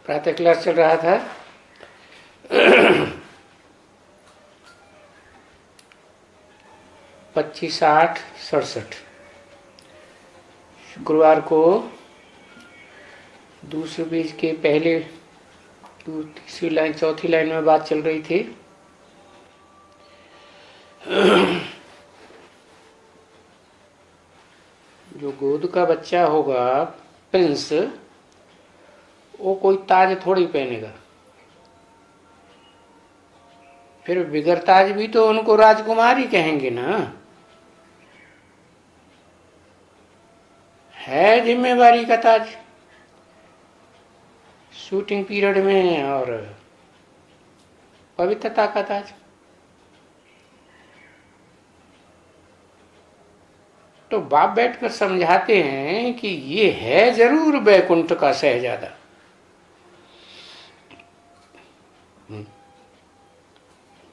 प्रातः क्लास चल रहा था। 25/8/67 शुक्रवार को दूसरे पेज के पहले तीसरी लाइन चौथी लाइन में बात चल रही थी। जो गोद का बच्चा होगा प्रिंस, वो कोई ताज थोड़ी पहनेगा। फिर बिगर ताज भी तो उनको राजकुमारी कहेंगे ना। है जिम्मेवारी का ताज शूटिंग पीरियड में, और पवित्रता का ताज। तो बाप बैठकर समझाते हैं कि ये है जरूर बैकुंठ का शहजादा।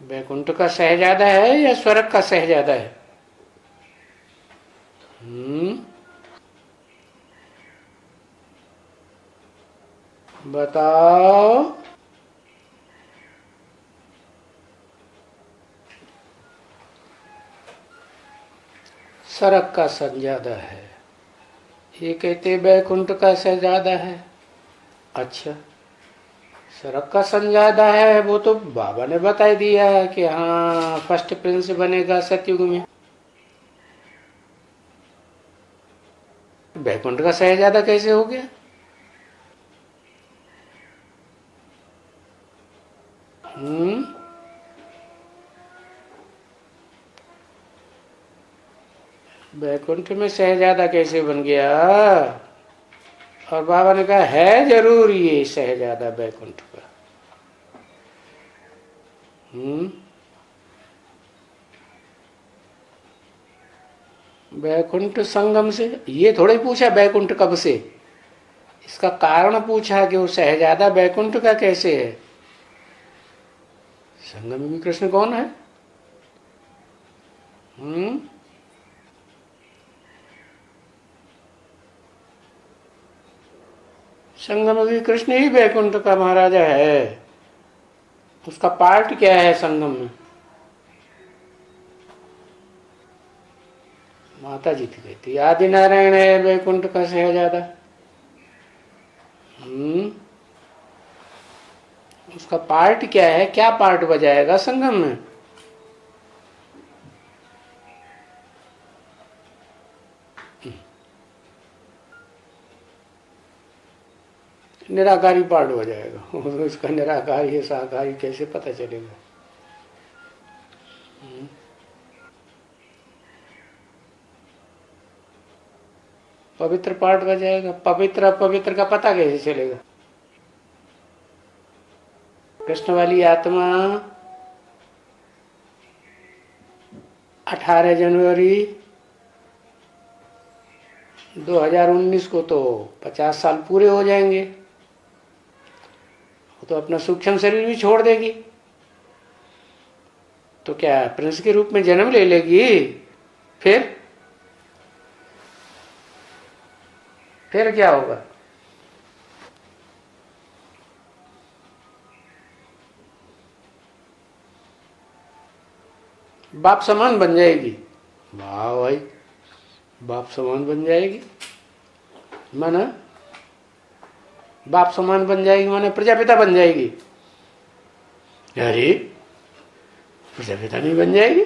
बैकुंठ का शहजादा है या स्वर्ग का शहजादा है? बताओ। स्वर्ग का शहजादा है, ये कहते बैकुंठ का शहजादा है। अच्छा, स्वर्ग का शहजादा है वो तो बाबा ने बता दिया कि हाँ फर्स्ट प्रिंस बनेगा सतयुग में। बैकुंठ का शहजादा कैसे हो गया? बैकुंठ में शहजादा कैसे बन गया? और बाबा ने कहा है जरूर ये शहजादा बैकुंठ का। बैकुंठ संगम से ये थोड़े पूछा बैकुंठ कब से, इसका कारण पूछा कि वो शहजादा बैकुंठ का कैसे है। संगम में कृष्ण कौन है? संगम में कृष्ण ही बैकुंठ का महाराजा है। उसका पार्ट क्या है संगम में? माता जी थी कहती आदि नारायण है बैकुंठ का शहजादा। उसका पार्ट क्या है? क्या पार्ट बजाएगा संगम में? निराकारी पार्ट बजाएगा। उसका निराकारी है साकारी कैसे पता चलेगा? पवित्र पार्ट बजाएगा। पवित्र अपवित्र का पता कैसे चलेगा? कृष्ण वाली आत्मा 18 जनवरी 2019 को तो 50 साल पूरे हो जाएंगे। वो तो अपना सूक्ष्म शरीर भी छोड़ देगी, तो क्या प्रिंस के रूप में जन्म ले लेगी? फिर क्या होगा? बाप समान बन जाएगी। वाह भाई, बाप समान बन जाएगी माना, बाप समान बन जाएगी माने प्रजापिता बन जाएगी। अरे प्रजापिता नहीं बन जाएगी?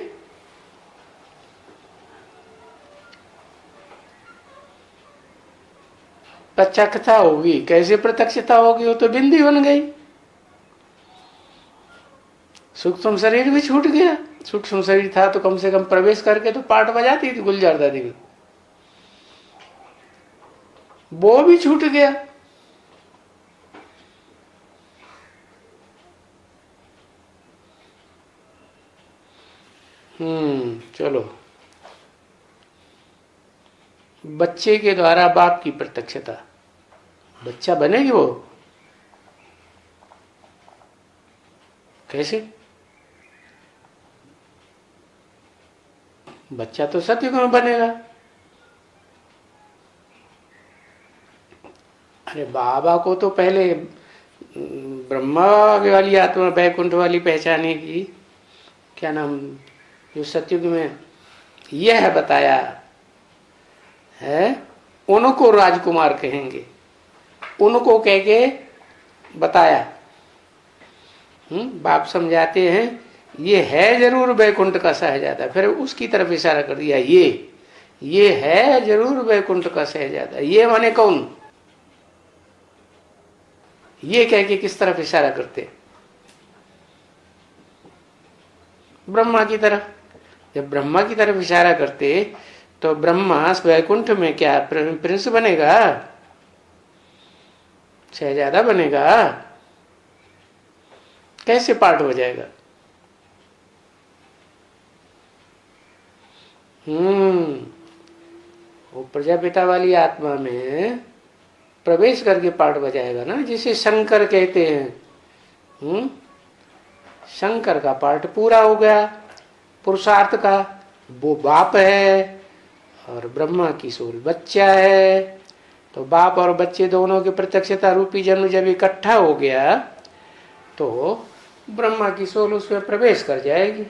प्रत्यक्षता होगी। कैसे प्रत्यक्षता होगी? वो तो बिंदी बन गई। सूक्ष्म शरीर भी छूट गया। सूक्ष्म शरीर था तो कम से कम प्रवेश करके तो पाठ बजाती थी गुलजार दादी में, वो भी छूट गया। चलो, बच्चे के द्वारा बाप की प्रत्यक्षता। बच्चा बनेगी वो कैसे? बच्चा तो सतयुग में बनेगा। अरे बाबा को तो पहले ब्रह्मा वाली आत्मा बैकुंठ वाली पहचाने की क्या नाम, जो सतयुग में यह बताया है, उनको राजकुमार कहेंगे, उनको कह के बताया। बाप समझाते हैं ये है जरूर बैकुंठ का शहजादा, फिर उसकी तरफ इशारा कर दिया, ये है जरूर बैकुंठ का शहजादा। ये माने कौन, ये कह के किस तरफ इशारा करते, ब्रह्मा की तरफ। जब ब्रह्मा की तरफ इशारा करते तो ब्रह्मा वैकुंठ में क्या प्रिंस बनेगा, शहजादा बनेगा, कैसे पार्ट हो जाएगा? वो प्रजापिता वाली आत्मा में प्रवेश करके पार्ट बजाएगा ना, जिसे शंकर कहते हैं। शंकर का पार्ट पूरा हो गया, पुरुषार्थ का। वो बाप है और ब्रह्मा की सोल बच्चा है। तो बाप और बच्चे दोनों की प्रत्यक्षता रूपी जन्म जब इकट्ठा हो गया तो ब्रह्मा की सोल उसमें प्रवेश कर जाएगी।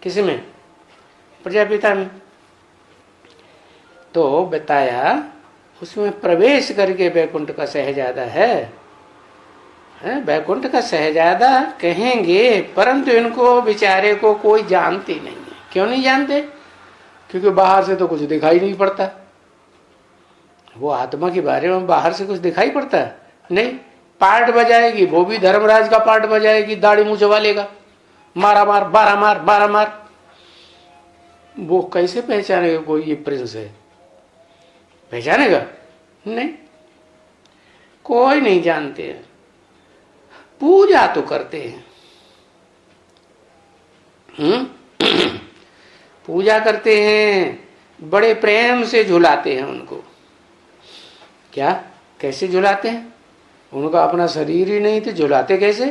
किसमें? प्रजापिता में। तो बताया उसमें प्रवेश करके बैकुंठ का शहजादा है, बैकुंठ का शहजादा कहेंगे, परंतु इनको बेचारे को कोई जानते नहीं है। क्यों नहीं जानते? क्योंकि बाहर से तो कुछ दिखाई नहीं पड़ता। वो आत्मा के बारे में बाहर से कुछ दिखाई पड़ता है नहीं। पार्ट बजाएगी, वो भी धर्मराज का पार्ट बजाएगी, दाढ़ी मुंह चबा लेगा, मारा मार 12 मार 12 मार। वो कैसे पहचानेगा कोई ये प्रिंस है? पहचानेगा नहीं, कोई नहीं जानते हैं। पूजा तो करते हैं, पूजा करते हैं, बड़े प्रेम से झुलाते हैं उनको। क्या कैसे झुलाते हैं? उनका अपना शरीर ही नहीं तो झुलाते कैसे?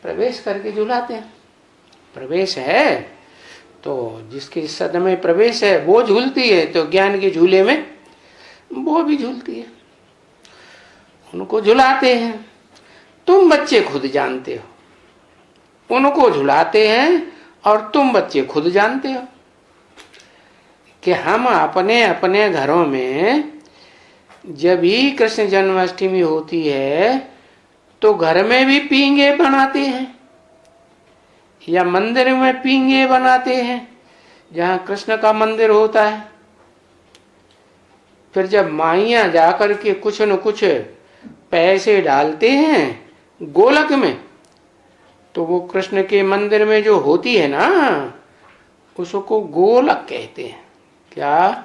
प्रवेश करके झुलाते हैं। प्रवेश है तो जिसके सद में प्रवेश है वो झूलती है, तो ज्ञान के झूले में वो भी झूलती है, उनको झुलाते हैं। तुम बच्चे खुद जानते हो, उनको झुलाते हैं और तुम बच्चे खुद जानते हो कि हम अपने अपने घरों में जब भी कृष्ण जन्माष्टमी होती है तो घर में भी पींगे बनाते हैं या मंदिर में पींगे बनाते हैं जहां कृष्ण का मंदिर होता है। फिर जब माइयां जाकर के कुछ न कुछ पैसे डालते हैं गोलक में, तो वो कृष्ण के मंदिर में जो होती है ना, उसको गोलक कहते हैं। क्या?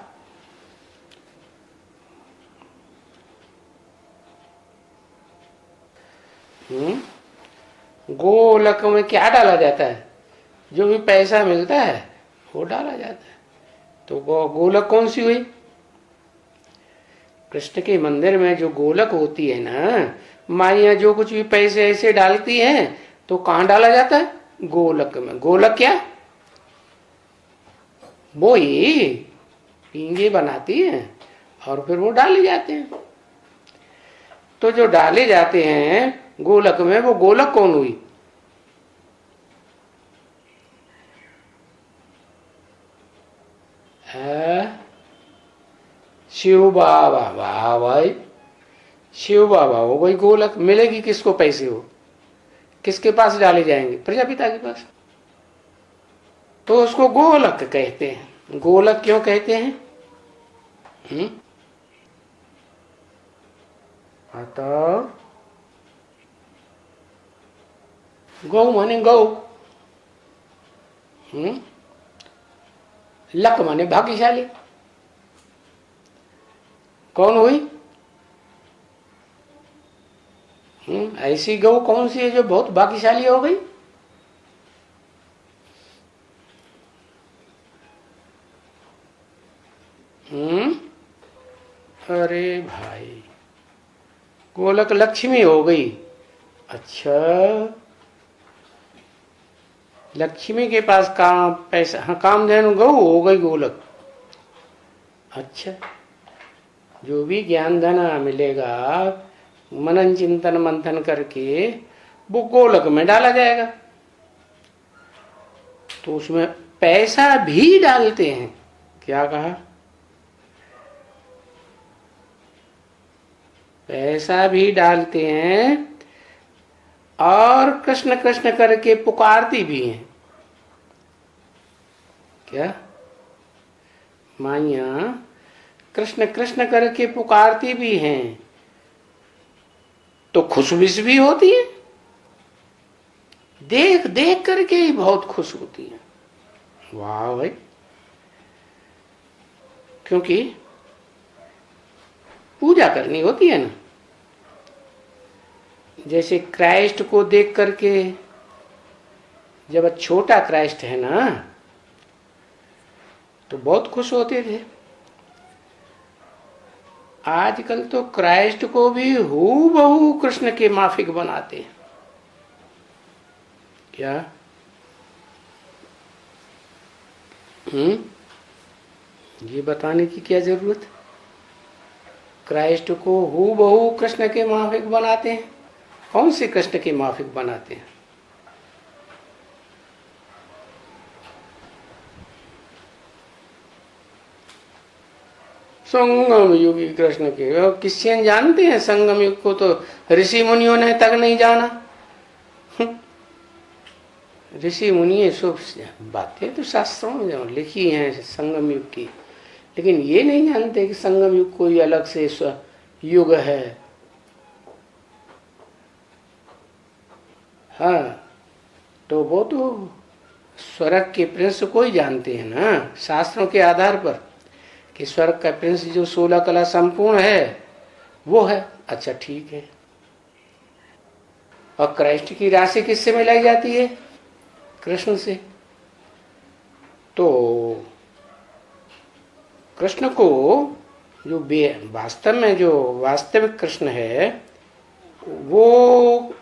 गोलक में क्या डाला जाता है? जो भी पैसा मिलता है वो डाला जाता है। तो वो गोलक कौन सी हुई? कृष्ण के मंदिर में जो गोलक होती है ना, माइयां जो कुछ भी पैसे ऐसे डालती हैं तो कहां डाला जाता है? गोलक में। गोलक क्या? वो ही पींगे बनाती हैं और फिर वो डाले जाते हैं। तो जो डाले जाते हैं गोलक में, वो गोलक कौन हुई? शिव बाबा। वाह भाई, शिव बाबा हो गई गोलक। मिलेगी किसको पैसे? हो किसके पास डाले जाएंगे? प्रजापिता के पास। तो उसको गोलक कहते हैं। गोलक क्यों कहते हैं? तो गौ माने गौ, लक माने भाग्यशाली। कौन हुई? ऐसी गौ कौन सी है जो बहुत भाग्यशाली हो गई? अरे भाई, गोलक लक्ष्मी हो गई। अच्छा, लक्ष्मी के पास काम पैसा, हाँ, कामधेनु गौ हो गई गोलक। अच्छा, जो भी ज्ञान धन मिलेगा मनन चिंतन मंथन करके वो गोलक में डाला जाएगा। तो उसमें पैसा भी डालते हैं। क्या कहा? पैसा भी डालते हैं और कृष्ण कृष्ण करके पुकारती भी हैं। क्या? माइया कृष्ण कृष्ण करके पुकारती भी हैं तो खुशविश भी होती है, देख देख करके ही बहुत खुश होती है। वाह भाई! क्योंकि पूजा करनी होती है ना। जैसे क्राइस्ट को देख करके, जब छोटा क्राइस्ट है ना तो बहुत खुश होते थे। आजकल तो क्राइस्ट को भी हूबहू कृष्ण के माफिक बनाते हैं। क्या? ये बताने की क्या जरूरत? क्राइस्ट को हूबहू कृष्ण के माफिक बनाते हैं। कौन से कृष्ण के माफिक बनाते हैं? संगम युगी कृष्ण के। क्रिश्चियन जानते हैं संगम युग को, तो ऋषि मुनियों ने तक नहीं जाना। ऋषि मुनि सब बातें तो शास्त्रों में लिखी हैं संगम युग की, लेकिन ये नहीं जानते कि संगम युग कोई अलग से युग है। हाँ, तो वो तो स्वर्ग के प्रिंस को ही जानते हैं ना, शास्त्रों के आधार पर, कि स्वर्ग का प्रिंस जो 16 कला संपूर्ण है वो है। अच्छा ठीक है। और क्राइस्ट की राशि किससे मिलाई जाती है? कृष्ण से। तो कृष्ण को जो वास्तव में जो वास्तविक कृष्ण है वो,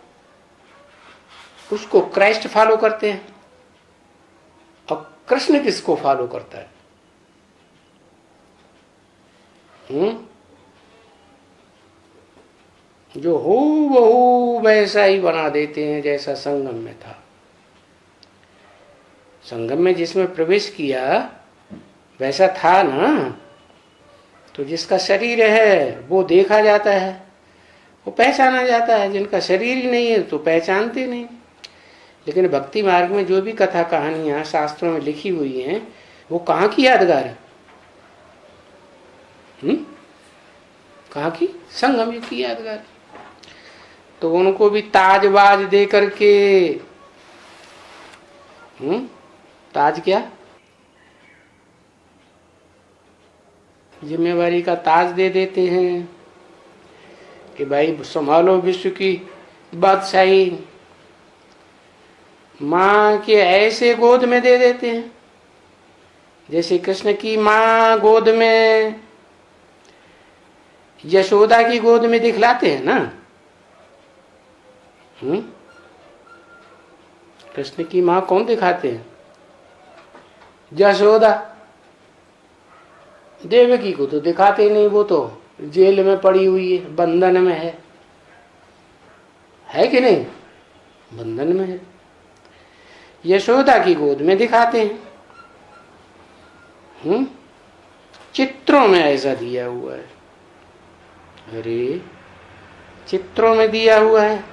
उसको क्राइस्ट फॉलो करते हैं। और कृष्ण किसको फॉलो करता है? जो हूबहू वैसा ही बना देते हैं जैसा संगम में था। संगम में जिसमें प्रवेश किया वैसा था ना, तो जिसका शरीर है वो देखा जाता है, वो पहचाना जाता है। जिनका शरीर ही नहीं है तो पहचानते नहीं। लेकिन भक्ति मार्ग में जो भी कथा कहानियां शास्त्रों में लिखी हुई हैं वो कहाँ की यादगार है? कहाँ की? संगम युग की यादगार। तो उनको भी ताजबाज दे करके, ताज क्या, जिम्मेवारी का ताज दे देते हैं कि भाई संभालो विश्व की बादशाही। माँ के ऐसे गोद में दे देते हैं जैसे कृष्ण की माँ गोद में, यशोदा की गोद में दिखलाते हैं ना। कृष्ण की माँ कौन दिखाते हैं? यशोदा। देवकी को तो दिखाते नहीं, वो तो जेल में पड़ी हुई है, बंधन में है कि नहीं? बंधन में है। यशोदा की गोद में दिखाते हैं। चित्रों में ऐसा दिया हुआ है। अरे चित्रों में दिया हुआ है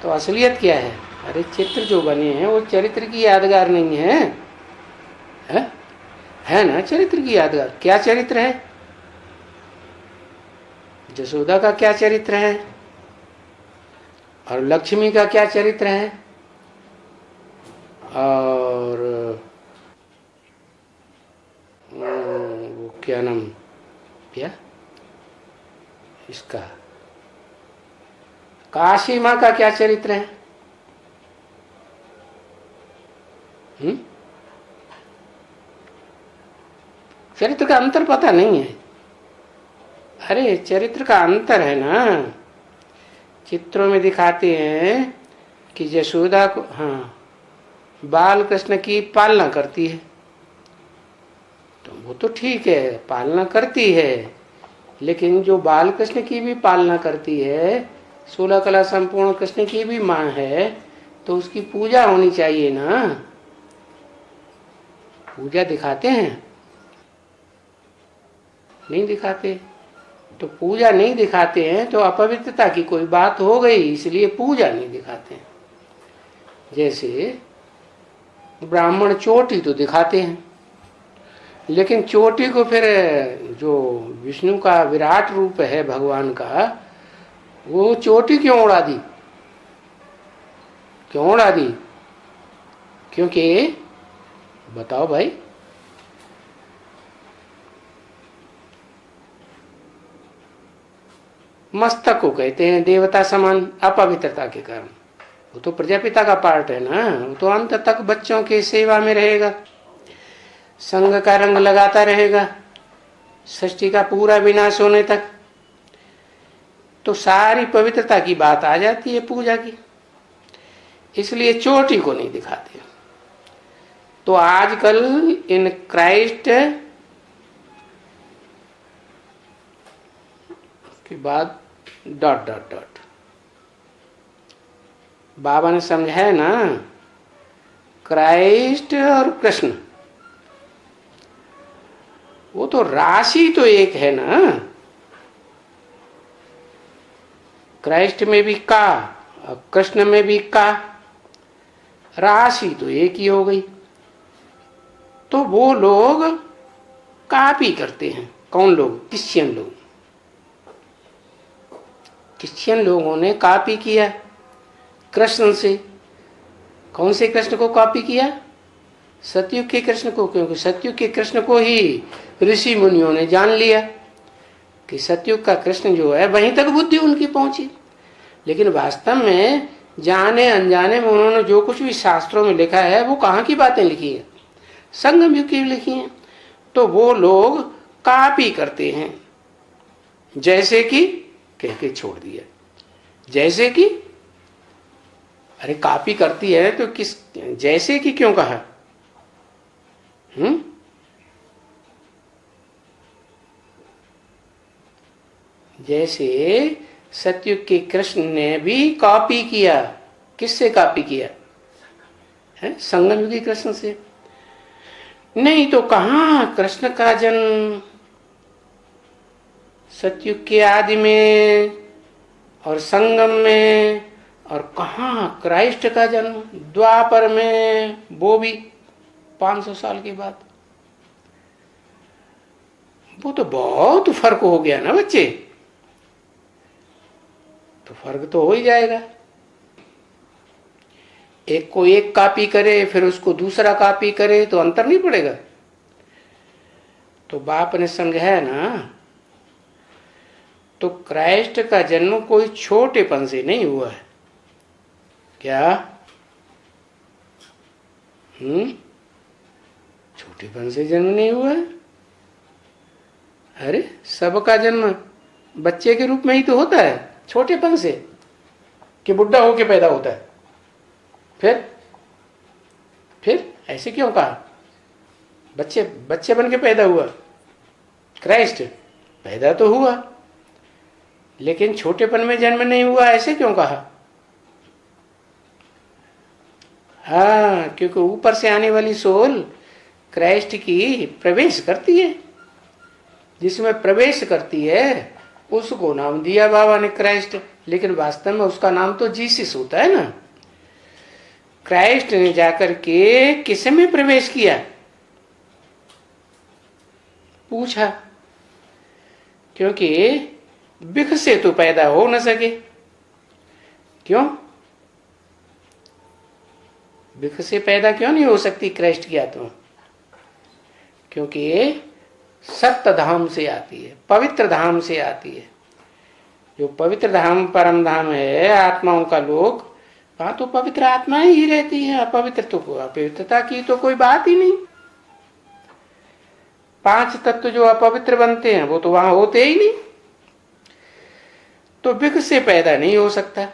तो असलियत क्या है? अरे चित्र जो बने हैं वो चरित्र की यादगार नहीं है, है ना? चरित्र की यादगार। क्या चरित्र है? यशोदा का क्या चरित्र है? और लक्ष्मी का क्या चरित्र है? और वो क्या नाम, क्या इसका, काशी माँ का क्या चरित्र है? चरित्र का अंतर पता नहीं है। अरे चरित्र का अंतर है ना। चित्रों में दिखाते हैं कि यशोदा को, हाँ, बाल कृष्ण की पालना करती है, तो वो तो ठीक है, पालना करती है। लेकिन जो बाल कृष्ण की भी पालना करती है 16 कला संपूर्ण कृष्ण की भी माँ है, तो उसकी पूजा होनी चाहिए ना। पूजा दिखाते हैं? नहीं दिखाते। तो पूजा नहीं दिखाते हैं तो अपवित्रता की कोई बात हो गई, इसलिए पूजा नहीं दिखाते हैं। जैसे ब्राह्मण चोटी तो दिखाते हैं, लेकिन चोटी को फिर जो विष्णु का विराट रूप है भगवान का, वो चोटी क्यों उड़ा दी? क्यों उड़ा दी? क्योंकि बताओ भाई, मस्तक को कहते हैं देवता समान अपवित्रता के कारण। वो तो प्रजापिता का पार्ट है ना, वो तो अंत तक बच्चों की सेवा में रहेगा, संग का रंग लगाता रहेगा सृष्टि का पूरा विनाश होने तक। तो सारी पवित्रता की बात आ जाती है पूजा की, इसलिए चोटी को नहीं दिखाते। तो आजकल इन क्राइस्ट के बाद डॉट डॉट डॉट, बाबा ने समझाया ना, क्राइस्ट और कृष्ण वो तो राशि तो एक है ना। क्राइस्ट में भी का, कृष्ण में भी का, राशि तो एक ही हो गई। तो वो लोग कॉपी करते हैं। कौन लोग? क्रिश्चियन लोग। क्रिश्चियन लोगों ने कॉपी किया कृष्ण से। कौन से कृष्ण को कॉपी किया? सतयुग के कृष्ण को, क्योंकि सतयुग के कृष्ण को ही ऋषि मुनियों ने जान लिया कि सतयुग का कृष्ण जो है वहीं तक बुद्धि उनकी पहुंची। लेकिन वास्तव में जाने अनजाने में उन्होंने जो कुछ भी शास्त्रों में लिखा है वो कहाँ की बातें लिखी हैं? संगम युग की लिखी हैं। तो वो लोग कॉपी करते हैं, जैसे कि कह के छोड़ दिया। जैसे कि, अरे कॉपी करती है तो किस, जैसे कि क्यों कहा? जैसे सतयुग के कृष्ण ने भी कॉपी किया। किससे कॉपी किया है? संगम युगी कृष्ण से। नहीं तो कहाँ कृष्ण का जन्म सतयुग के आदि में और संगम में, और कहाँ क्राइस्ट का जन्म द्वापर में, वो भी 500 साल के बाद। वो तो बहुत फर्क हो गया ना बच्चे। तो फर्क तो हो ही जाएगा। एक को एक कॉपी करे फिर उसको दूसरा कॉपी करे तो अंतर नहीं पड़ेगा। तो बाप ने समझाया ना, तो क्राइस्ट का जन्म कोई छोटेपन से नहीं हुआ है। क्या? छोटेपन से जन्म नहीं हुआ है। अरे सबका जन्म बच्चे के रूप में ही तो होता है, छोटेपन से, कि बुढ़ा होके पैदा होता है। फिर ऐसे क्यों कहा? बच्चे बन के पैदा हुआ। क्राइस्ट पैदा तो हुआ लेकिन छोटेपन में जन्म नहीं हुआ, ऐसे क्यों कहा? हाँ, क्योंकि ऊपर से आने वाली सोल क्राइस्ट की प्रवेश करती है। जिसमें प्रवेश करती है उसको नाम दिया बाबा ने क्राइस्ट, लेकिन वास्तव में उसका नाम तो जीसस होता है ना। क्राइस्ट ने जाकर के किस में प्रवेश किया? पूछा, क्योंकि बिख से तो पैदा हो न सके। क्यों? बिख से पैदा क्यों नहीं हो सकती क्राइस्ट की आत्मा? क्योंकि सत्य धाम से आती है, पवित्र धाम से आती है। जो पवित्र धाम परम धाम है आत्माओं का लोक, वहां तो पवित्र आत्माएं ही रहती है। अपवित्र तो अपवित्रता की तो कोई बात ही नहीं। 5 तत्व जो अपवित्र बनते हैं वो तो वहां होते ही नहीं। तो बिख से पैदा नहीं हो सकता,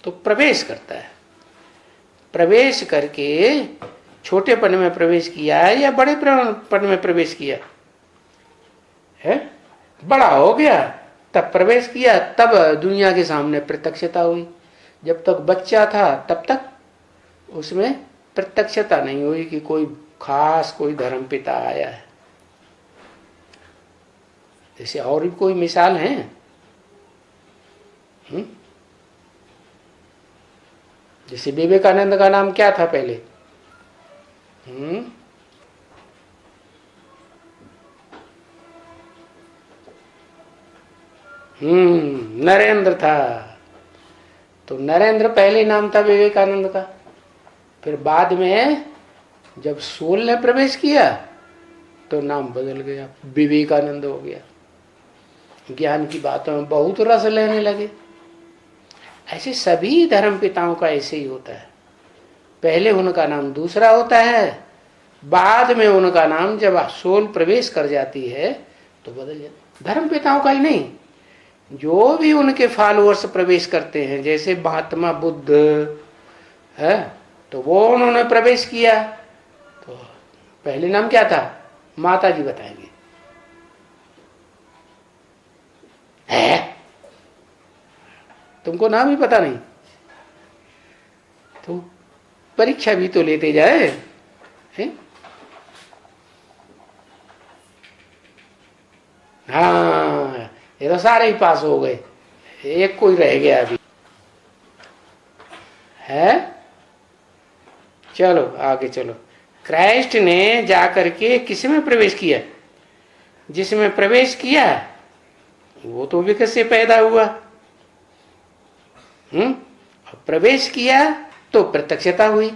तो प्रवेश करता है। प्रवेश करके छोटेपन में प्रवेश किया है या बड़ेपन में प्रवेश किया है? बड़ा हो गया तब प्रवेश किया, तब दुनिया के सामने प्रत्यक्षता हुई। जब तक बच्चा था तब तक उसमें प्रत्यक्षता नहीं हुई कि कोई खास कोई धर्म पिता आया है। जैसे और भी कोई मिसाल है? जैसे विवेकानंद का नाम क्या था पहले? नरेंद्र था। तो नरेंद्र पहले नाम था विवेकानंद का। फिर बाद में जब सोल ने प्रवेश किया तो नाम बदल गया, विवेकानंद हो गया। ज्ञान की बातों में बहुत रस लेने लगे। ऐसे सभी धर्म पिताओं का ऐसे ही होता है। पहले उनका नाम दूसरा होता है, बाद में उनका नाम जब सोल प्रवेश कर जाती है तो बदल जाता। धर्म पिताओं का ही नहीं, जो भी उनके फॉलोअर्स प्रवेश करते हैं, जैसे महात्मा बुद्ध है, तो वो उन्होंने प्रवेश किया तो पहले नाम क्या था? माता जी बताएंगे। है तुमको नाम ही पता नहीं तो परीक्षा भी तो लेते जाए है? हाँ, ये तो सारे ही पास हो गए, एक कोई रह गया अभी है। चलो आगे चलो। क्राइस्ट ने जाकर के किस में प्रवेश किया? जिसमें प्रवेश किया वो तो विकट से पैदा हुआ। प्रवेश किया तो प्रत्यक्षता हुई।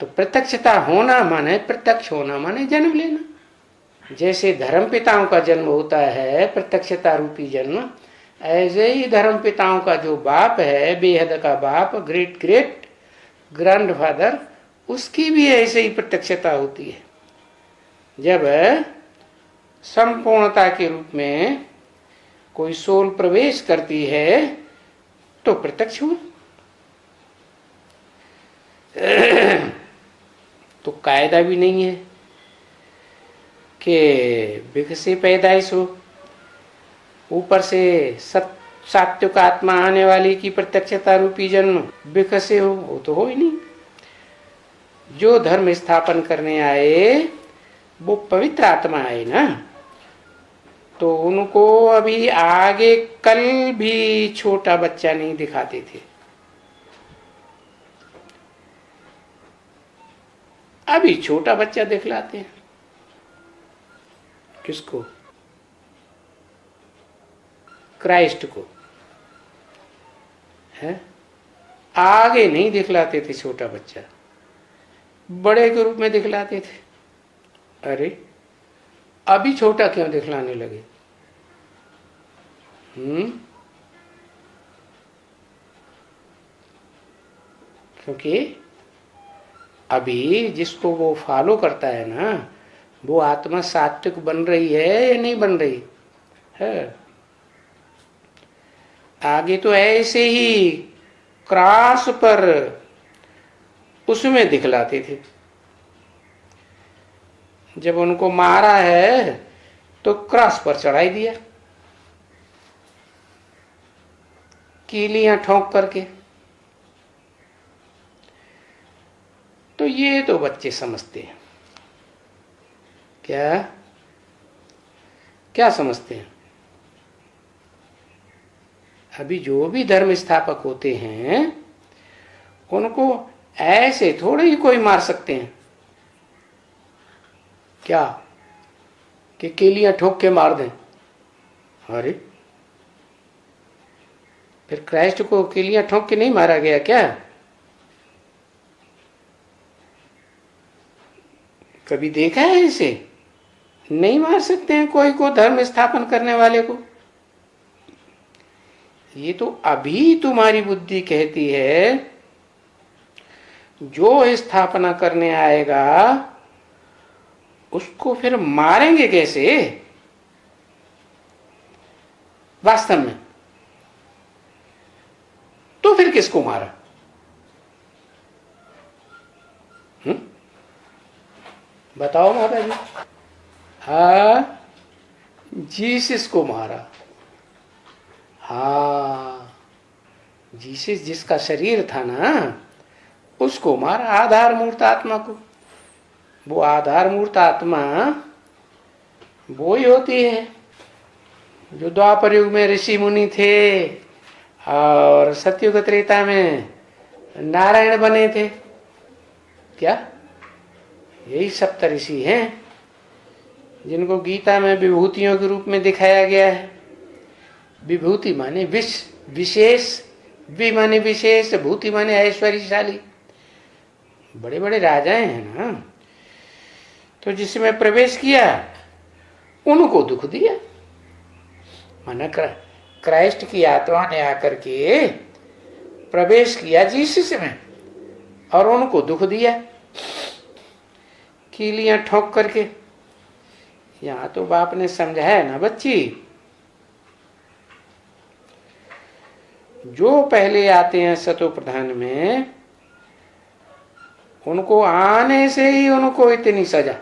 तो प्रत्यक्षता होना माने, प्रत्यक्ष होना माने जन्म लेना। जैसे धर्म पिताओं का जन्म होता है प्रत्यक्षता रूपी जन्म, ऐसे ही धर्म पिताओं का जो बाप है, बेहद का बाप, ग्रेट ग्रेट ग्रैंडफादर, उसकी भी ऐसे ही प्रत्यक्षता होती है। जब संपूर्णता के रूप में कोई सोल प्रवेश करती है तो प्रत्यक्ष हुआ। तो कायदा भी नहीं है कि विकसे पैदाइश हो, ऊपर से सात्विक आत्मा आने वाली की प्रत्यक्षता रूपी जन्म विकसे हो, वो तो हो ही नहीं। जो धर्म स्थापन करने आए वो पवित्र आत्मा आए ना, तो उनको अभी आगे कल भी छोटा बच्चा नहीं दिखाते थे, अभी छोटा बच्चा दिखलाते हैं। किसको? क्राइस्ट को है। आगे नहीं दिखलाते थे छोटा बच्चा, बड़े के रूप में दिखलाते थे। अरे अभी छोटा क्यों दिखलाने लगे? क्योंकि अभी जिसको वो फॉलो करता है ना, वो आत्मा सात्विक बन रही है या नहीं बन रही है? आगे तो ऐसे ही क्रॉस पर उसमें दिखलाते थे। जब उनको मारा है तो क्रॉस पर चढ़ाई दिया, कीलियां ठोक करके। तो ये तो बच्चे समझते हैं। क्या क्या समझते हैं? अभी जो भी धर्म स्थापक होते हैं उनको ऐसे थोड़े ही कोई मार सकते हैं। क्या कि केलियां ठोक के मार दें? अरे फिर क्राइस्ट को केलियां ठोक के नहीं मारा गया क्या? कभी देखा है इसे? नहीं मार सकते हैं कोई को, धर्म स्थापन करने वाले को। ये तो अभी तुम्हारी बुद्धि कहती है जो स्थापना करने आएगा उसको फिर मारेंगे कैसे? वास्तव में तो फिर किसको मारा? बताओ माता जी। हाँ, जीसस को मारा। हाँ, जीसस जिसका शरीर था ना, उसको मारा, आधार मूर्त आत्मा को। वो आधार मूर्त आत्मा वो ही होती है जो द्वापर युग में ऋषि मुनि थे और सतयुग त्रेता में नारायण बने थे। क्या यही सप्त ऋषि हैं जिनको गीता में विभूतियों के रूप में दिखाया गया है। विभूति माने विशेष, वि माने विशेष, भूति माने ऐश्वर्यशाली। बड़े बड़े राजाएं हैं ना, तो जिसमें प्रवेश किया उनको दुख दिया। माना क्राइस्ट की आत्मा ने आकर के प्रवेश किया जीसस में और उनको दुख दिया, कीलियां ठोक करके। यहां तो बाप ने समझाया ना, बच्ची जो पहले आते हैं सतो प्रधान में, उनको आने से ही उनको इतनी सजा।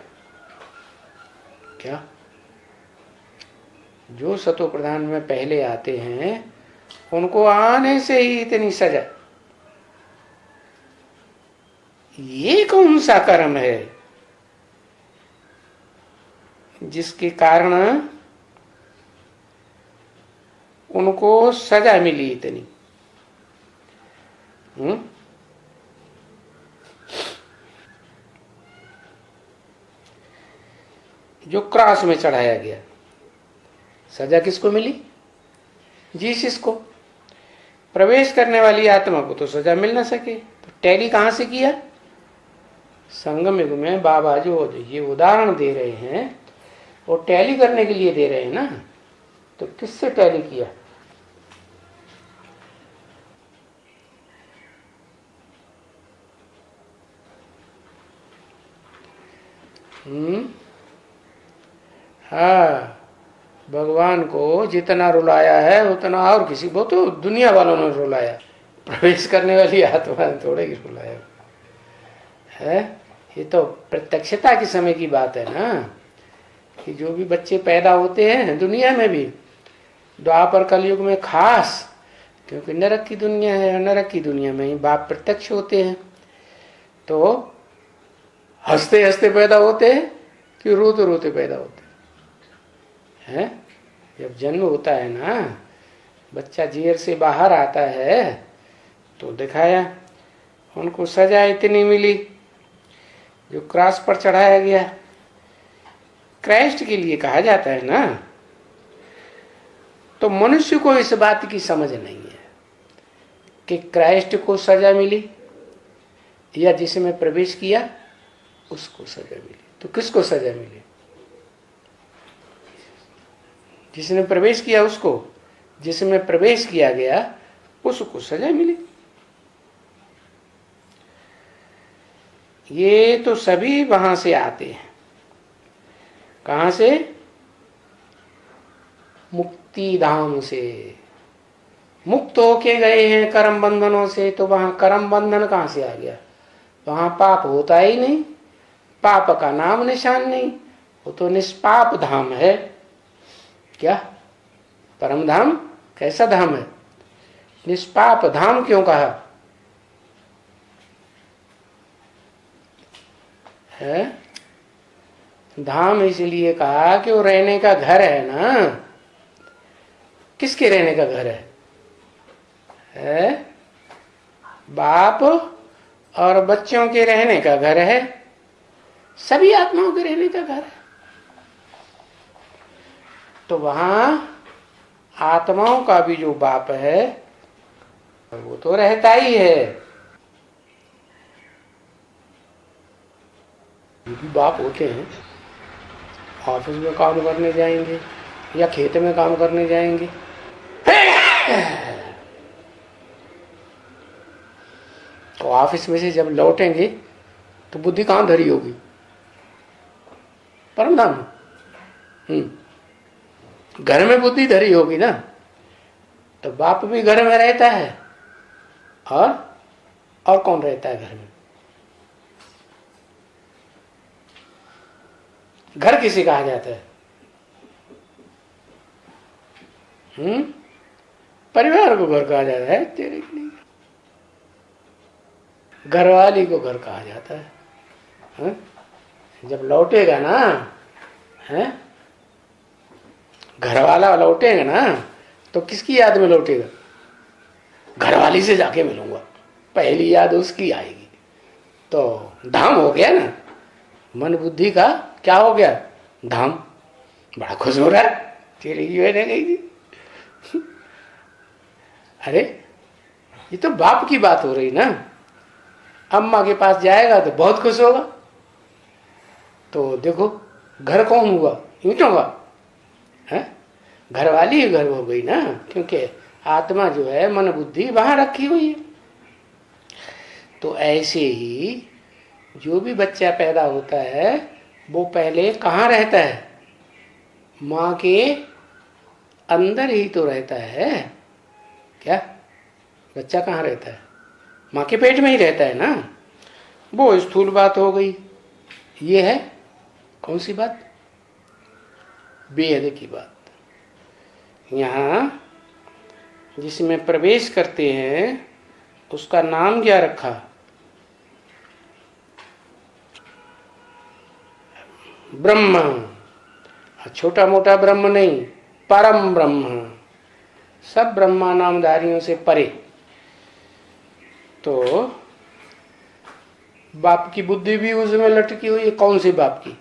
क्या जो सतो प्रधान में पहले आते हैं उनको आने से ही इतनी सजा। ये कौन सा कर्म है जिसके कारण उनको सजा मिली इतनी? जो क्रॉस में चढ़ाया गया, सजा किसको मिली? जीसस को। प्रवेश करने वाली आत्मा को तो सजा मिल ना सके, तो टैली कहां से किया? संगम युग में बाबा जो ये उदाहरण दे रहे हैं वो टैली करने के लिए दे रहे हैं ना, तो किससे टैली किया? हाँ, भगवान को जितना रुलाया है उतना और किसी को तो दुनिया वालों ने रुलाया। प्रवेश करने वाली आत्मा ने थोड़े ही रुलाया है। ये तो प्रत्यक्षता के समय की बात है ना, कि जो भी बच्चे पैदा होते हैं दुनिया में भी, द्वापर कलयुग में खास, क्योंकि नरक की दुनिया है, नरक की दुनिया में ही बाप प्रत्यक्ष होते हैं, तो हंसते हंसते पैदा होते हैं कि रोते रोते पैदा होते हैं। जब जन्म होता है ना, बच्चा जेल से बाहर आता है तो दिखाया उनको सजा इतनी मिली जो क्रॉस पर चढ़ाया गया। क्राइस्ट के लिए कहा जाता है ना, तो मनुष्य को इस बात की समझ नहीं है कि क्राइस्ट को सजा मिली या जिसमें प्रवेश किया उसको सजा मिली। तो किसको सजा मिली? जिसने प्रवेश किया उसको, जिसमें प्रवेश किया गया उसको सजा मिली। ये तो सभी वहां से आते हैं। कहां से? मुक्ति धाम से। मुक्त होके गए हैं कर्म बंधनों से, तो वहां कर्म बंधन कहां से आ गया? वहां पाप होता ही नहीं, पाप का नाम निशान नहीं, वो तो निष्पाप धाम है। क्या परम धाम कैसा धाम है? निष्पाप धाम क्यों कहा है? धाम इसलिए कहा कि वो रहने का घर है ना। किसके रहने का घर है? बाप और बच्चों के रहने का घर है, सभी आत्माओं के रहने का घर है। तो वहां आत्माओं का भी जो बाप है वो तो रहता ही है। ये भी बाप होते हैं, ऑफिस में काम करने जाएंगे या खेत में काम करने जाएंगे, तो ऑफिस में से जब लौटेंगे तो बुद्धि कहां धरी होगी? परम धाम। घर में बुद्धि धरी होगी ना, तो बाप भी घर में रहता है, और कौन रहता है घर में? घर किसे कहा जाता है? परिवार को घर कहा जाता है, तेरे के लिए घरवाली को घर कहा जाता है। हा? जब लौटेगा ना, है घरवाला लौटेगा ना, तो किसकी याद में लौटेगा? घरवाली से जाके मिलूंगा, पहली याद उसकी आएगी। तो धाम हो गया ना, मन बुद्धि का क्या हो गया? धाम। बड़ा खुश हो रहा है, तेरे की बहन गई थी। अरे ये तो बाप की बात हो रही ना। अम्मा के पास जाएगा तो बहुत खुश होगा। तो देखो घर कौन हुआ? ईंटों का है, घरवाली घर हो गई ना, क्योंकि आत्मा जो है मन बुद्धि वहां रखी हुई है। तो ऐसे ही जो भी बच्चा पैदा होता है वो पहले कहाँ रहता है? माँ के अंदर ही तो रहता है। क्या बच्चा कहाँ रहता है? माँ के पेट में ही रहता है ना। वो स्थूल बात हो गई। ये है कौन सी बात? बेहद की बात। यहाँ जिसमें प्रवेश करते हैं उसका नाम क्या रखा? ब्रह्म। छोटा मोटा ब्रह्म नहीं, परम ब्रह्म, सब ब्रह्मा नामधारियों से परे। तो बाप की बुद्धि भी उसमें लटकी हुई है। कौन सी बाप की?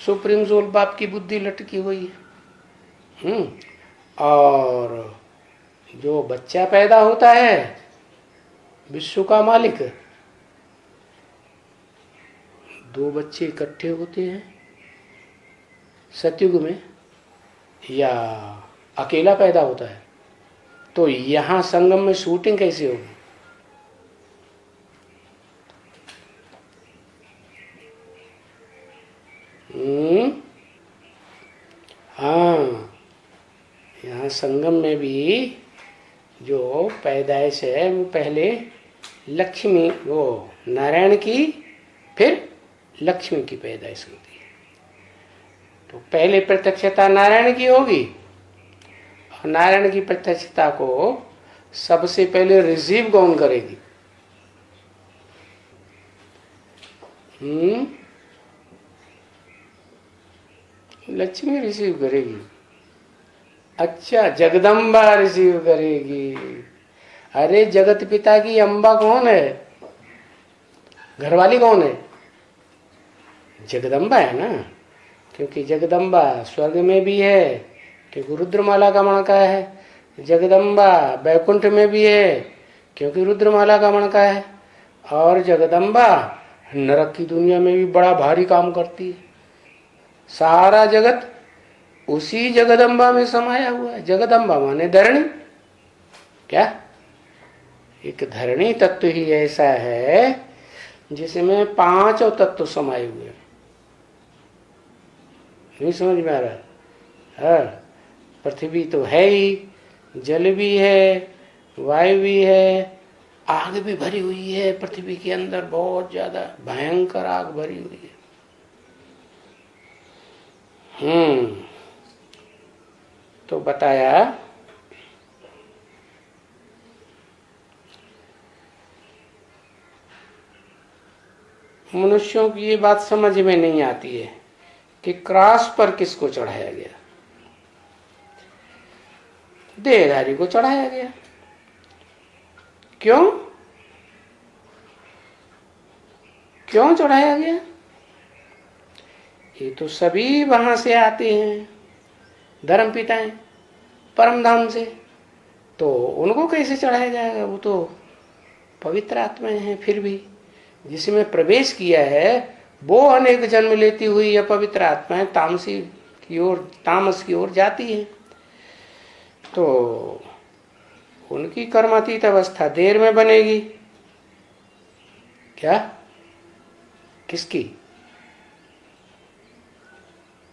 सुप्रीम सोल बाप की बुद्धि लटकी हुई है। और जो बच्चा पैदा होता है विश्व का मालिक, दो बच्चे इकट्ठे होते हैं सतयुग में या अकेला पैदा होता है? तो यहां संगम में शूटिंग कैसे होगी? हाँ, यहाँ संगम में भी जो पैदाइश है वो पहले लक्ष्मी, वो नारायण की, फिर लक्ष्मी की पैदाइश होती है। तो पहले प्रत्यक्षता नारायण की होगी, और नारायण की प्रत्यक्षता को सबसे पहले रिसीव कौन करेगी? लक्ष्मी रिसीव करेगी। अच्छा, जगदम्बा रिसीव करेगी। अरे जगत पिता की अम्बा कौन है? घरवाली कौन है? जगदम्बा है ना, क्योंकि जगदम्बा स्वर्ग में भी है, क्योंकि रुद्रमाला का मणका है। जगदम्बा बैकुंठ में भी है, क्योंकि रुद्रमाला का मणका है। और जगदम्बा नरक की दुनिया में भी बड़ा भारी काम करती है। सारा जगत उसी जगदम्बा में समाया हुआ है। जगदम्बा माने धरणी। क्या? एक धरणी तत्व ही ऐसा है जिसमें पांचों तत्व समाये हुए हैं। नहीं समझ में आ रहा है? हाँ, पृथ्वी तो है ही, जल भी है, वायु भी है, आग भी भरी हुई है पृथ्वी के अंदर, बहुत ज्यादा भयंकर आग भरी हुई है। तो बताया मनुष्यों की ये बात समझ में नहीं आती है कि क्रॉस पर किसको चढ़ाया गया? देहधारी को चढ़ाया गया। क्यों? क्यों चढ़ाया गया? ये तो सभी वहां से आते हैं, धर्म पिताएं परम धाम से, तो उनको कैसे चढ़ाया जाएगा? वो तो पवित्र आत्माएं हैं। फिर भी जिसमें प्रवेश किया है वो अनेक जन्म लेती हुई अपवित्र आत्माएं तामसी की ओर, तामस की ओर जाती है। तो उनकी कर्मातीत अवस्था देर में बनेगी। क्या? किसकी?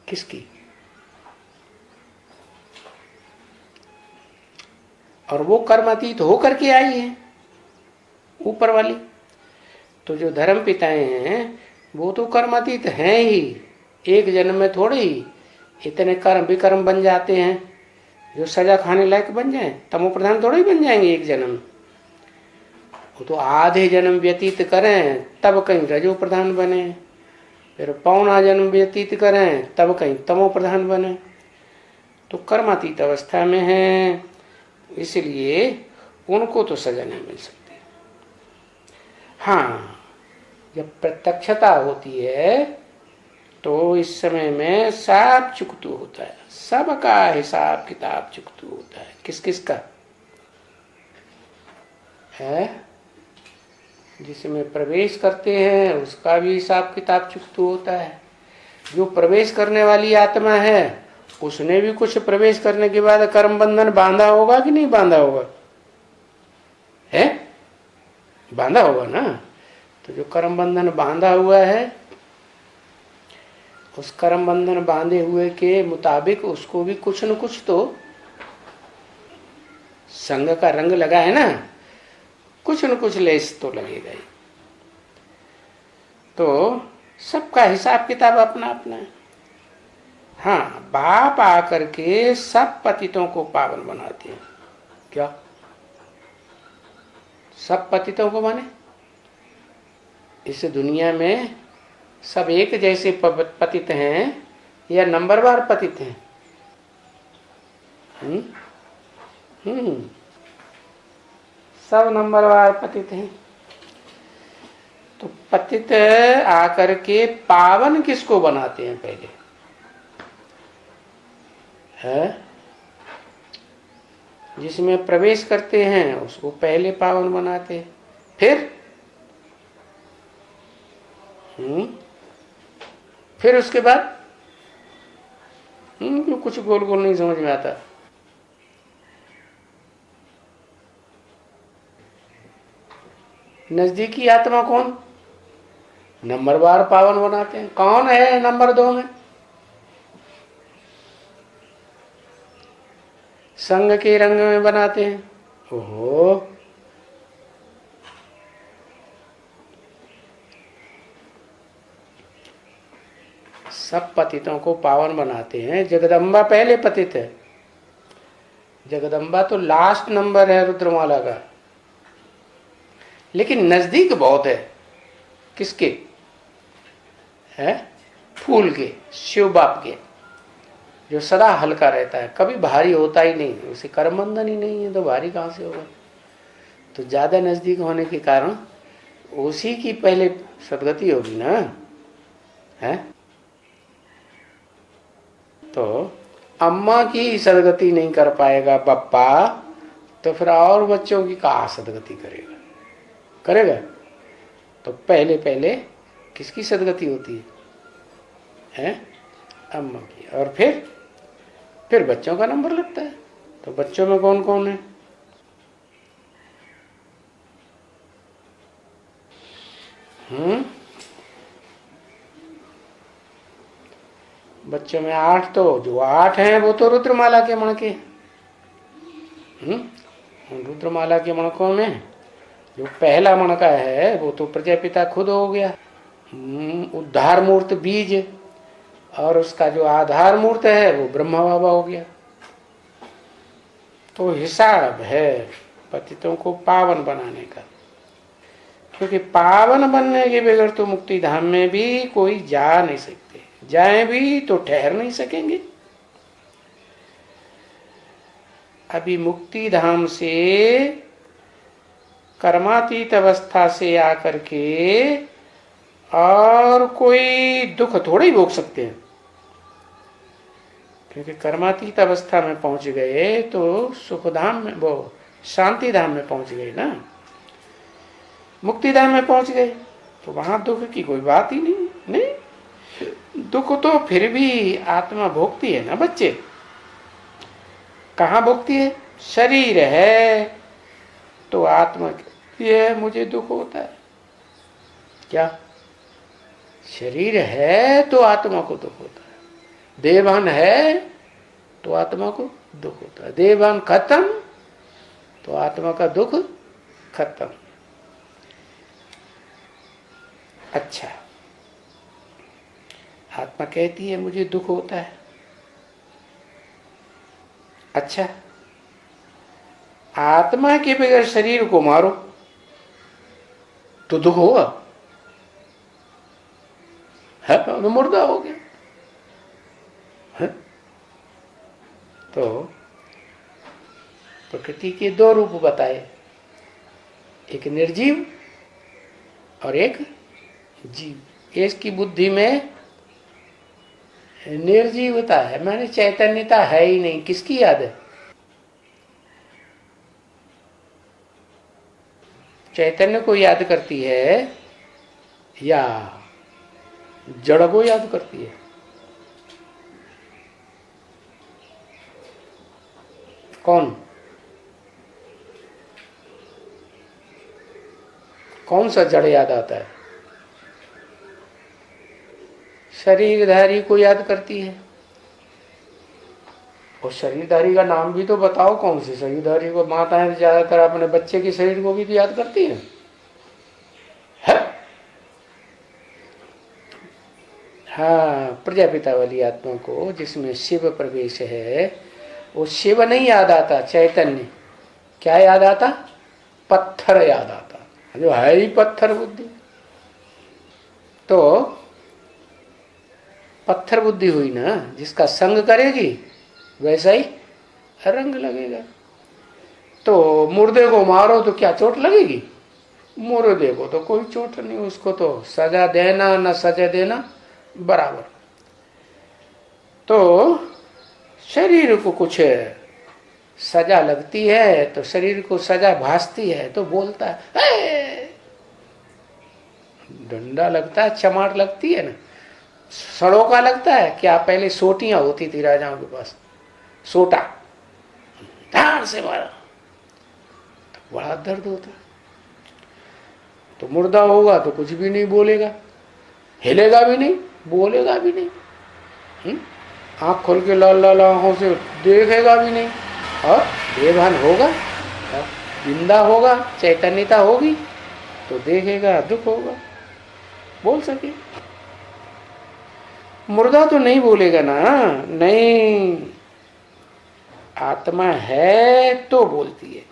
किसकी? और वो कर्मातीत होकर के आई है ऊपर वाली। तो जो धर्म पिताएं हैं वो तो कर्मातीत हैं ही। एक जन्म में थोड़े ही इतने कर्म विकर्म बन जाते हैं जो सजा खाने लायक बन जाए तमो प्रधान थोड़ा ही बन जाएंगे एक जन्म। वो तो आधे जन्म व्यतीत करें तब कहीं रजो प्रधान बने, फिर पौना जन्म व्यतीत करें तब कहीं तमो प्रधान बने। तो कर्मातीत अवस्था में है, इसलिए उनको तो सजा नहीं मिल सकती। हाँ, जब प्रत्यक्षता होती है तो इस समय में सब चुकतू होता है, सबका हिसाब किताब चुकतू होता है। किस किस का है? जिसमें प्रवेश करते हैं उसका भी हिसाब किताब चुकतू होता है। जो प्रवेश करने वाली आत्मा है उसने भी कुछ प्रवेश करने के बाद कर्म बंधन बांधा होगा कि नहीं बांधा होगा? है, बांधा होगा ना। तो जो कर्म बंधन बांधा हुआ है उस कर्म बंधन बांधे हुए के मुताबिक उसको भी कुछ न कुछ तो संग का रंग लगा है ना, कुछ न कुछ लेस तो लगेगा ही। तो सबका हिसाब किताब अपना अपना है। हाँ, बाप आकर के सब पतितों को पावन बनाते हैं। क्या सब पतितों को माने? इस दुनिया में सब एक जैसे पतित हैं या नंबरवार पतित हैं? सब नंबरवार पतित हैं। तो पतित आकर के पावन किसको बनाते हैं? पहले है जिसमें प्रवेश करते हैं उसको पहले पावन बनाते हैं, फिर उसके बाद कुछ गोल गोल नहीं समझ में आता। नजदीकी आत्मा कौन? नंबरवार पावन बनाते हैं। कौन है नंबर 2 में? संग के रंग में बनाते हैं। ओहो, सब पतितों को पावन बनाते हैं। जगदम्बा पहले पतित है। जगदम्बा तो लास्ट नंबर है रुद्रमाला का, लेकिन नजदीक बहुत है। किसके है? फूल के, शिव बाप के, जो सदा हल्का रहता है, कभी भारी होता ही नहीं। उसे कर्म बंधन ही नहीं है तो भारी कहां से होगा? तो ज्यादा नजदीक होने के कारण उसी की पहले सदगति होगी ना। है तो अम्मा की सदगति नहीं कर पाएगा पप्पा, तो फिर और बच्चों की कहाँ सदगति करेगा? करेगा? तो पहले पहले किसकी सदगति होती है? अम्मा की। और फिर बच्चों का नंबर लगता है। तो बच्चों में कौन कौन है? बच्चों में 8, तो जो 8 हैं वो तो रुद्रमाला के मणके। रुद्रमाला के मणकों में जो पहला मणका है वो तो प्रजापिता खुद हो गया, उद्धार मूर्त बीज, और उसका जो आधार मूर्त है वो ब्रह्मा बाबा हो गया। तो हिसाब है पतितों को पावन बनाने का, क्योंकि पावन बनने के बगैर तो मुक्ति धाम में भी कोई जा नहीं सकते। जाए भी तो ठहर नहीं सकेंगे। अभी मुक्ति धाम से कर्मातीत अवस्था से आकर के और कोई दुख थोड़ा ही भोग सकते हैं, क्योंकि कर्मातीत अवस्था में पहुंच गए तो सुख धाम में, वो शांति धाम में पहुंच गए ना, मुक्ति धाम में पहुंच गए, तो वहां दुख की कोई बात ही नहीं। दुख तो फिर भी आत्मा भोगती है ना बच्चे। कहाँ भोगती है? शरीर है तो आत्मा ये मुझे दुख होता है। क्या शरीर है तो आत्मा को दुख होता है? देहभान है तो आत्मा को दुख होता है। देहभान खत्म तो आत्मा का दुख खत्म। अच्छा, आत्मा कहती है मुझे दुख होता है, अच्छा, आत्मा के बगैर शरीर को मारो तो दुख होगा? है तो मुर्दा हो गया है? तो प्रकृति के दो रूप बताए, एक निर्जीव और एक जीव। इसकी बुद्धि में निर्जीवता है, मैंने चैतन्यता है ही नहीं। किसकी याद है? चैतन्य को याद करती है या जड़ को याद करती है? कौन कौन सा जड़ याद आता है? शरीरधारी को याद करती है। और शरीरधारी का नाम भी तो बताओ कौन से? शरीरधारी को माताएं ज्यादातर अपने बच्चे के शरीर को भी तो याद करती है। हाँ, प्रजापिता वाली आत्मा को जिसमें शिव प्रवेश है, वो शिव नहीं याद आता, चैतन्य। क्या याद आता? पत्थर याद आता, जो है ही पत्थर बुद्धि। तो पत्थर बुद्धि हुई ना, जिसका संग करेगी वैसा ही रंग लगेगा। तो मुर्दे को मारो तो क्या चोट लगेगी? मुर्दे को तो कोई चोट नहीं, उसको तो सजा देना न सजा देना बराबर। तो शरीर को कुछ सजा लगती है तो शरीर को सजा भासती है तो बोलता है, डंडा लगता है, चमाट लगती है ना, सड़ों का लगता है। क्या पहले सोटियां होती थी राजाओं के पास, सोटा धार से मारा तो बड़ा दर्द होता। तो मुर्दा होगा तो कुछ भी नहीं बोलेगा, हिलेगा भी नहीं, बोलेगा भी नहीं, आंख खोल के लाल लाल आंखों से देखेगा भी नहीं, और बेभान होगा, जिंदा होगा, चैतन्यता होगी तो देखेगा, दुख होगा, बोल सके। मुर्दा तो नहीं बोलेगा ना, नहीं, आत्मा है तो बोलती है।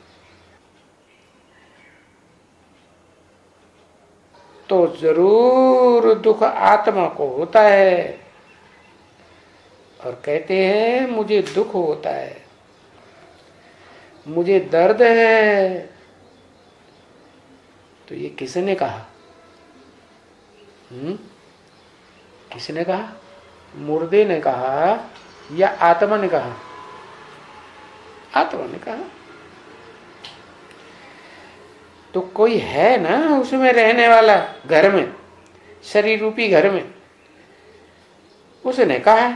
तो जरूर दुख आत्मा को होता है, और कहते हैं मुझे दुख होता है, मुझे दर्द है। तो ये किसने कहा? किसने कहा? मुर्दे ने कहा या आत्मा ने कहा? आत्मा ने कहा। तो कोई है ना उसमें रहने वाला, घर में, शरीर रूपी घर में, उसने कहा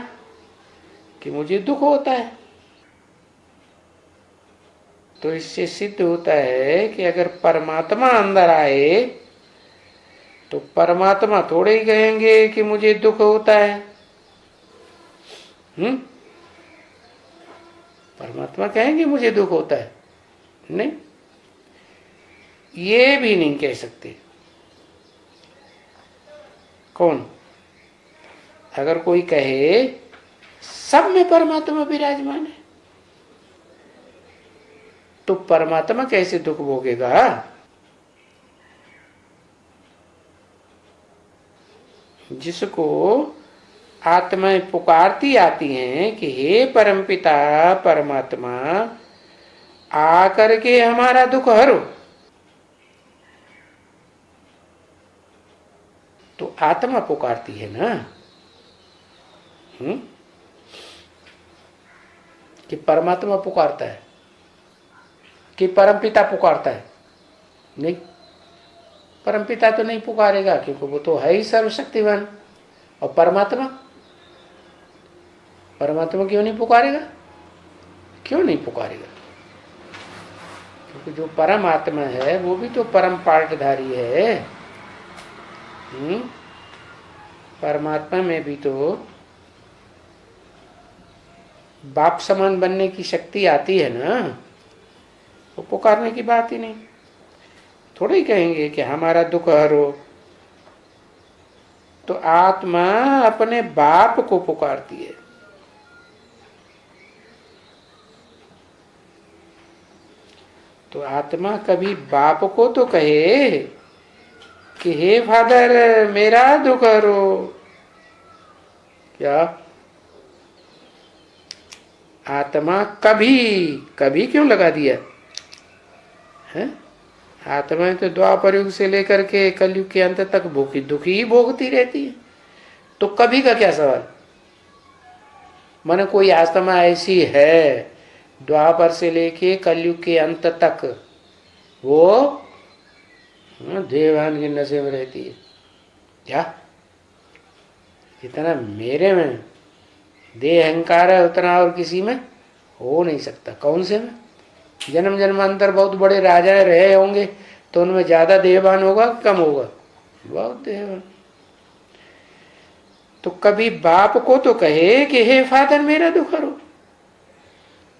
कि मुझे दुख होता है। तो इससे सिद्ध होता है कि अगर परमात्मा अंदर आए तो परमात्मा थोड़े ही कहेंगे कि मुझे दुख होता है। परमात्मा कहेंगे मुझे दुख होता है? नहीं, ये भी नहीं कह सकते। कौन? अगर कोई कहे सब में परमात्मा विराजमान है, तो परमात्मा कैसे दुख भोगेगा? जिसको आत्माएं पुकारती आती हैं कि हे परमपिता परमात्मा, आकर के हमारा दुख हरो, तो आत्मा पुकारती है ना, कि परमात्मा पुकारता है कि परमपिता पुकारता है? नहीं, परमपिता तो नहीं पुकारेगा क्योंकि वो तो है ही सर्वशक्तिवान। और परमात्मा, परमात्मा क्यों नहीं पुकारेगा? क्यों नहीं पुकारेगा? क्योंकि जो परमात्मा है वो भी तो परम पार्टधारी है। परमात्मा में भी तो बाप समान बनने की शक्ति आती है ना, वो पुकारने की बात ही नहीं। थोड़े ही कहेंगे कि हमारा दुख हरो। तो आत्मा अपने बाप को पुकारती है। तो आत्मा कभी बाप को तो कहे कि हे फादर मेरा दुख हरो। क्या आत्मा कभी कभी क्यों लगा दिया है? आत्मा तो द्वापर युग से लेकर के कलयुग के अंत तक भूखी दुखी ही भोगती रहती है, तो कभी का क्या सवाल? माने कोई आत्मा ऐसी है द्वापर से लेके कलयुग के अंत तक वो देवान के नशे में रहती है क्या? जितना मेरे में देह अहंकार है उतना और किसी में हो नहीं सकता। कौन से में? जन्म जन्मांतर बहुत बड़े राजा रहे होंगे तो उनमें ज्यादा देहवान होगा कम होगा? बहुत देहवान। तो कभी बाप को तो कहे कि हे फादर मेरा दुख हरो।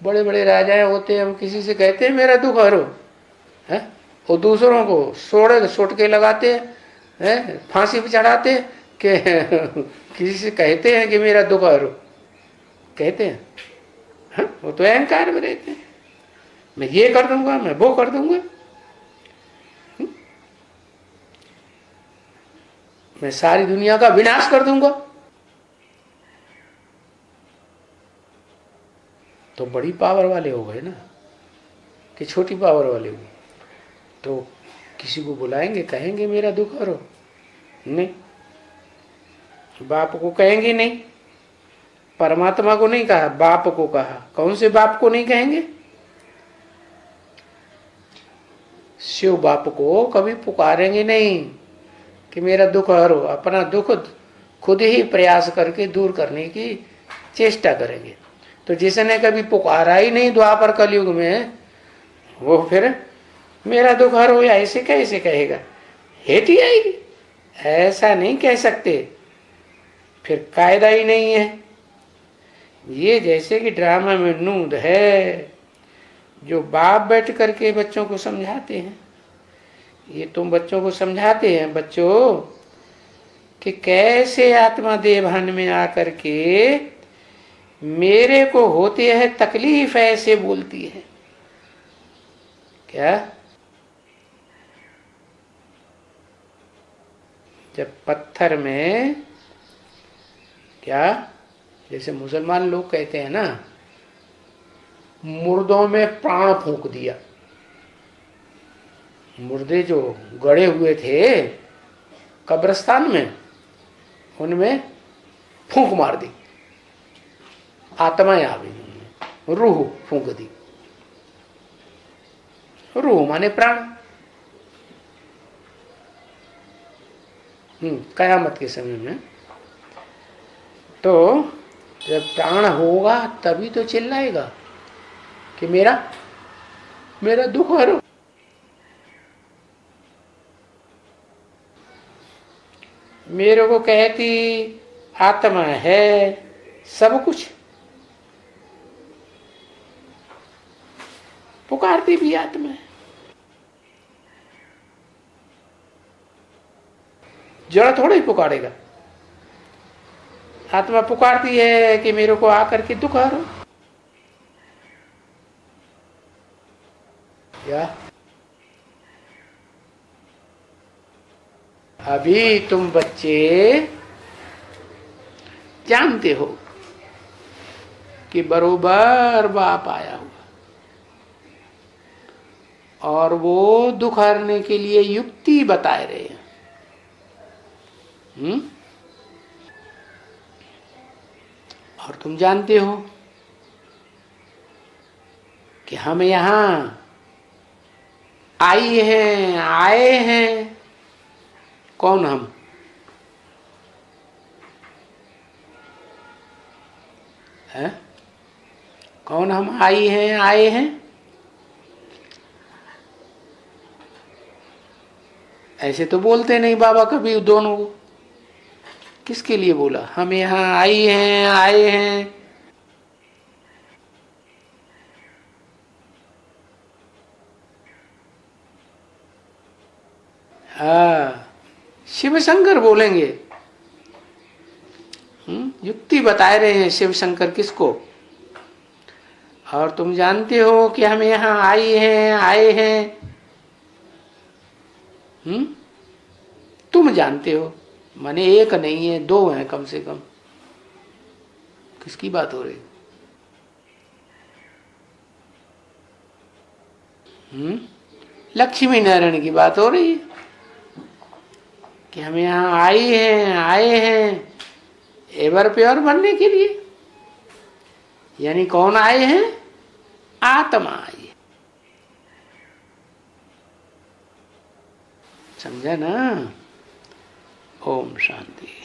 बड़े बड़े राजाएं होते हैं, हम किसी से कहते हैं मेरा दुख हरो है? वो दूसरों को सोटके लगाते हैं, फांसी पे चढ़ाते हैं कि किसी से कहते हैं कि मेरा दुख हरो, कहते हैं है? वो तो अहंकार में रहते हैं, मैं ये कर दूंगा मैं वो कर दूंगा, मैं सारी दुनिया का विनाश कर दूंगा। तो बड़ी पावर वाले हो गए ना कि छोटी पावर वाले हो? तो किसी को बुलाएंगे कहेंगे मेरा दुख हरो? नहीं। बाप को कहेंगे नहीं, परमात्मा को नहीं कहा, बाप को कहा। कौन से बाप को नहीं कहेंगे? शिव बाप को कभी पुकारेंगे नहीं कि मेरा दुख हरो। अपना दुख खुद ही प्रयास करके दूर करने की चेष्टा करेंगे। तो जिसने कभी पुकारा ही नहीं द्वापर कलयुग में, वो फिर मेरा दुख हरो या ऐसे कैसे कहेगा? हेट ही आएगी। ऐसा नहीं कह सकते, फिर कायदा ही नहीं है। ये जैसे कि ड्रामा में नूंद है जो बाप बैठ करके बच्चों को समझाते हैं। ये तुम बच्चों को समझाते हैं बच्चों कि कैसे आत्मा देवभान में आकर के मेरे को होते है तकलीफ ऐसे बोलती है। क्या? जब पत्थर में क्या, जैसे मुसलमान लोग कहते हैं ना, मुर्दों में प्राण फूंक दिया। मुर्दे जो गड़े हुए थे कब्रिस्तान में, उनमें फूंक मार दी, आत्माएं आ गई, रूह फूंक दी। रूह माने प्राण। कयामत के समय में तो जब प्राण होगा तभी तो चिल्लाएगा कि मेरा दुख हरो। मेरे को कहती आत्मा है सब कुछ, पुकारती भी आत्मा है। जड़ थोड़ा ही पुकारेगा। आत्मा पुकारती है कि मेरे को आकर के दुख हरो। क्या अभी तुम बच्चे जानते हो कि बरोबर बाप आया हुआ और वो दुख हरने के लिए युक्ति बताए रहे हैं। और तुम जानते हो कि हम यहां आए हैं। कौन हम? है? कौन हम आए हैं? ऐसे तो बोलते नहीं बाबा कभी दोनों को। किसके लिए बोला? हम यहाँ आए हैं। हाँ, शिव शंकर बोलेंगे। युक्ति बताए रहे हैं शिव शंकर किसको? और तुम जानते हो कि हम यहाँ आए हैं। तुम जानते हो, माने एक नहीं है, दो हैं कम से कम। किसकी बात हो रही? लक्ष्मी नारायण की बात हो रही है कि हम यहाँ आए हैं एवर प्योर बनने के लिए। यानी कौन आए हैं? आत्मा आई है। समझा ना? ओम शांति।